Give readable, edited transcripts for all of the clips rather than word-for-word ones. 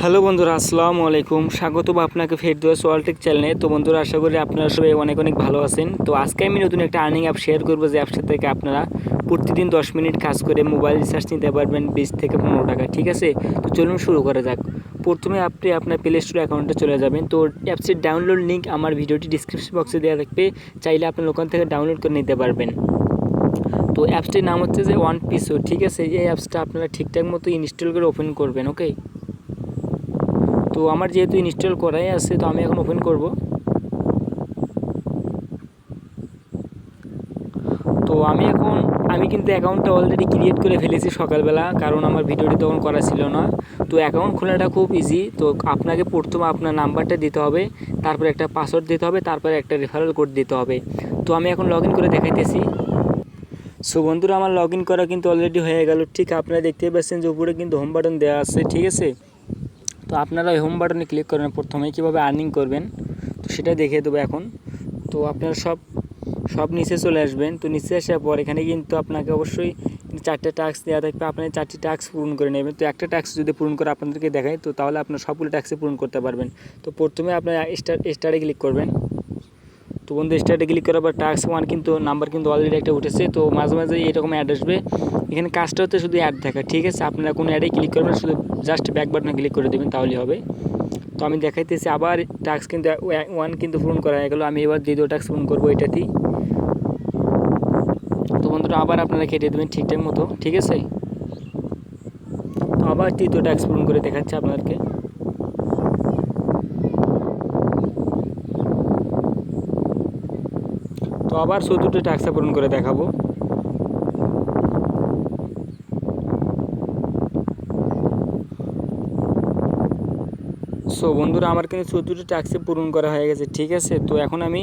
Hello বন্ধুরা, আসসালামু আলাইকুম। স্বাগতম আপনাকে ফেরদৌস ওয়ার্ল্ড চ্যানেলে। তো বন্ধুরা, আশা করি আপনারা সবাই অনেক অনেক ভালো আছেন। তো আজকে আমি নতুন একটা আর্নিং অ্যাপ শেয়ার করবো, যে অ্যাপসটা থেকে আপনারা প্রতিদিন 10 মিনিট কাজ করে মোবাইল রিচার্জ নিতে পারবেন 20 থেকে 15 টাকা। ঠিক আছে, তো চলুন শুরু করা যাক। প্রথমে আপনি আপনার প্লে স্টোর অ্যাকাউন্টে চলে যাবেন। তো অ্যাপসের ডাউনলোড লিঙ্ক আমার ভিডিওটি ডিসক্রিপশন বক্সে দেওয়া থাকবে, চাইলে আপনার ওখান থেকে ডাউনলোড করে নিতে পারবেন। তো অ্যাপসটির নাম হচ্ছে যে ওয়ান পিসো। ঠিক আছে, এই অ্যাপসটা আপনারা ঠিকঠাক মতো ইনস্টল করে ওপেন করবেন। ওকে, তো আমার যেহেতু ইনস্টল করাই আছে, তো আমি এখন ওপেন করব। তো আমি কিন্তু অ্যাকাউন্টটা অলরেডি ক্রিয়েট করে ফেলেছি সকালবেলা, কারণ আমার ভিডিওটি তখন করা ছিল না। তো অ্যাকাউন্ট খোলাটা খুব ইজি। তো আপনাকে প্রথমে আপনার নাম্বারটা দিতে হবে, তারপরে একটা পাসওয়ার্ড দিতে হবে, তারপরে একটা রেফারেল কোড দিতে হবে। তো আমি এখন লগ ইন করে দেখাইতেছি। সো বন্ধুরা, আমার লগ ইন করা কিন্তু অলরেডি হয়ে গেল। ঠিক আপনারা দেখতেই পাচ্ছেন যে উপরে কিন্তু হোম বাটন দেওয়া আছে। ঠিক আছে, তো আপনারা ওই হোম বাটনে ক্লিক করেন। প্রথমে কীভাবে আর্নিং করবেন তো সেটা দেখিয়ে দেবো এখন। তো আপনারা সব নিচে চলে আসবেন। তো নিচে আসার পর এখানে কিন্তু আপনাকে অবশ্যই 4টে টাস্ক দেওয়া থাকবে। আপনার 4টি টাস্ক পূরণ করে নেবেন। তো একটা টাস্ক যদি পূরণ করে আপনাদেরকে দেখায়, তো তাহলে আপনার সবগুলো টাস্কই পূরণ করতে পারবেন। তো প্রথমে আপনার স্টারে ক্লিক করবেন। তো বন্ধু, স্টারে ক্লিক করার পর টাস্ক 1 কিন্তু নাম্বার কিন্তু অলরেডি একটা উঠেছে। তো মাঝে মাঝে এরকম অ্যাড আসবে। এখানে কাজটা হচ্ছে শুধু অ্যাড দেখা। ঠিক আছে, আপনারা কোনো অ্যাডে ক্লিক করবেন, শুধু জাস্ট ব্যাক বাটনে ক্লিক করে দেবেন, তাহলেই হবে। তো আমি দেখাইতেছি, আবার টাস্ক কিন্তু 1 কিন্তু পূরণ করা হয়ে গেলো। আমি এবার দ্বিতীয় টাস্ক পূরণ করবো এটাতেই। তো বন্ধুরা, আবার আপনারা কেটে দেবেন ঠিকঠাক মতো। ঠিক আছে, তো আবার তৃতীয় টাস্ক পূরণ করে দেখাচ্ছে আপনাদেরকে। তো আবার চতুর্থ টাস্কটা পূরণ করে দেখাবো। সো বন্ধুরা, আমার কিন্তু চতুর্থ টাস্কে পূরণ করা হয়ে গেছে। ঠিক আছে, তো এখন আমি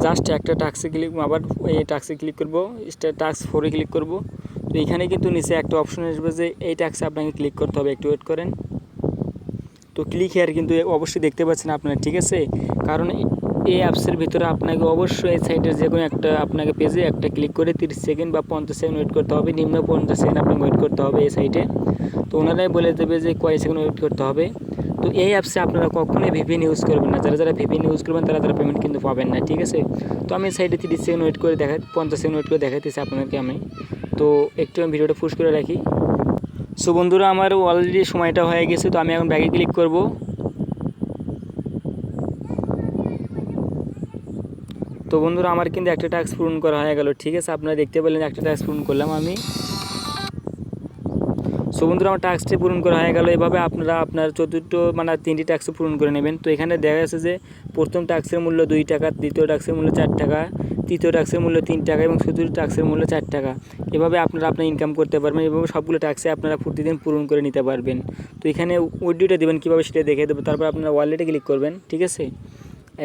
জাস্ট একটা টাস্কে আবার এই টাস্কে ক্লিক করবো, টাস্ক 4-এ ক্লিক করব। তো এখানে কিন্তু নিচে একটা অপশন আসবে যে এই টাস্কে আপনাকে ক্লিক করতে হবে। একটু ওয়েট করেন। তো ক্লিক হেয়ার কিন্তু অবশ্যই দেখতে পাচ্ছেন আপনারা। ঠিক আছে, কারণ এই অ্যাপসের ভিতরে আপনাকে অবশ্যই এই সাইটের যে কোনো একটা আপনাকে পেজে একটা ক্লিক করে 30 সেকেন্ড বা 50 সেকেন্ড ওয়েট করতে হবে। নিম্ন 50 সেকেন্ড আপনাকে ওয়েট করতে হবে এই সাইটে। তো ওনারাই বলে দেবে যে কয় সেকেন্ড ওয়েট করতে হবে। তো এই অ্যাপসে আপনারা কখনোই ভিপিএন ইউজ করবেন না। যারা ভিপিএন ইউজ করবেন তারা পেমেন্ট কিন্তু পাবেন না। ঠিক আছে, তো আমি সাইডে 30 সেকেন্ড ওয়েট করে 50 সেকেন্ড ওয়েট করে দেখাইতেছি আপনাদেরকে আমি। তো একটু আমি ভিডিওটা পুশ করে রাখি। সো বন্ধুরা, আমার অলরেডি সময়টা হয়ে গেছে। তো আমি এখন ব্যাগে ক্লিক করব। তো বন্ধুরা, আমার কিন্তু একটা টাস্ক পূরণ করা হয়ে গেল। ঠিক আছে, আপনারা দেখতে পেলেন একটা টাস্ক পূরণ করলাম আমি। সো বন্ধুরা, আমার টাস্কটি পূরণ করা হয়ে গেল। এভাবে আপনারা আপনার চতুর্থ 3টি টাস্ক পূরণ করে নেবেন। তো এখানে দেখা যাচ্ছে যে প্রথম টাস্কের মূল্য 2 টাকা, দ্বিতীয় টাস্কের মূল্য 4 টাকা, তৃতীয় টাস্কের মূল্য 3 টাকা এবং চতুর্থ টাস্কের মূল্য 4 টাকা। এভাবে আপনারা আপনার ইনকাম করতে পারবেন। এভাবে সবগুলো টাস্কে আপনারা প্রতিদিন পূরণ করে নিতে পারবেন। তো এখানে উইড্রোটা দেবেন কীভাবে সেটা দেখিয়ে দেবো। তারপর আপনারা ওয়ালেটে ক্লিক করবেন। ঠিক আছে,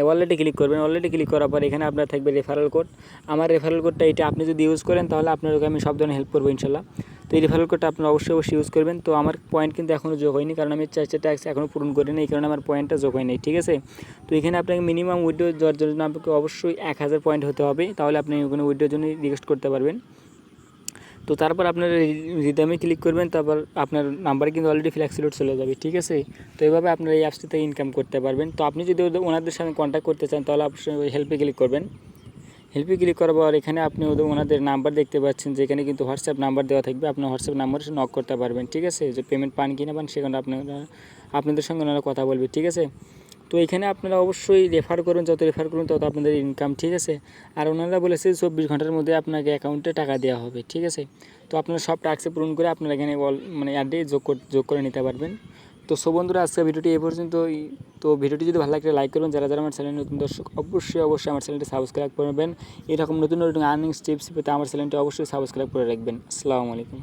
ওয়ালেটে ক্লিক করবেন। ওয়ালেটে ক্লিক করার পর এখানে আপনার থাকবে রেফারেল কোড। আমার রেফারেল কোডটা এটা আপনি যদি ইউজ করেন তাহলে আপনাদেরকে আমি সব ধরনের হেল্প করবো ইনশাল্লাহ। তো এই রেফারেল কোডটা আপনারা অবশ্যই ইউজ করবেন। তো আমার পয়েন্ট কিন্তু এখনও যোগ হয়নি, কারণ আমি 4টা ট্যাক্স এখনও পূরণ করিনি, এই কারণে আমার পয়েন্টটা যোগ হয়নি। ঠিক আছে, তো এখানে আপনাকে মিনিমাম উইড্রো দেওয়ার জন্য আপনাকে অবশ্যই 1000 পয়েন্ট হতে হবে, তাহলে আপনি ওখানে উইড্রোর জন্য রিকোয়েস্ট করতে পারবেন। তো তারপর আপনার রিদামে ক্লিক করবেন, তারপর আপনার নাম্বারে কিন্তু অলরেডি ফ্ল্যাক্সিলোড চলে যাবে। ঠিক আছে, তো এইভাবে আপনারা এই অ্যাপসটি থেকে ইনকাম করতে পারবেন। তো আপনি যদি ওনাদের সাথে কন্ট্যাক্ট করতে চান তাহলে অবশ্যই ওই হেল্পে ক্লিক করবেন। হেল্পে ক্লিক করার পর এখানে আপনি ওনাদের নাম্বার দেখতে পাচ্ছেন, যেখানে কিন্তু হোয়াটসঅ্যাপ নাম্বার দেওয়া থাকবে। আপনার হোয়াটসঅ্যাপ নাম্বারে নক করতে পারবেন। ঠিক আছে, যে পেমেন্ট পান কিনা পান সেখানে আপনাদের সঙ্গে ওনারা কথা বলবে। ঠিক আছে, তো এখানে আপনারা অবশ্যই রেফার করুন, যত রেফার করুন তত আপনাদের ইনকাম। ঠিক আছে, আর ওনারা বলেছে 24 ঘন্টার মধ্যে আপনাকে অ্যাকাউন্টে টাকা দেওয়া হবে। ঠিক আছে, তো আপনারা সব টাস্ক পূরণ করে আপনারা এখানে অ্যাডে যোগ করে নিতে পারবেন। তো সো বন্ধুরা, আজকে ভিডিওটি এই পর্যন্তই। তো ভিডিওটি যদি ভালো লাগে লাইক করবেন। যারা আমার চ্যানেল নতুন দর্শক অবশ্যই আমার চ্যানেলটি সাবস্ক্রাইব করবেন। এরকম নতুন নতুন আর্নিং টিপস পেতে আমার চ্যানেলটি অবশ্যই সাবস্ক্রাইব করে রাখবেন। আসসালামু আলাইকুম।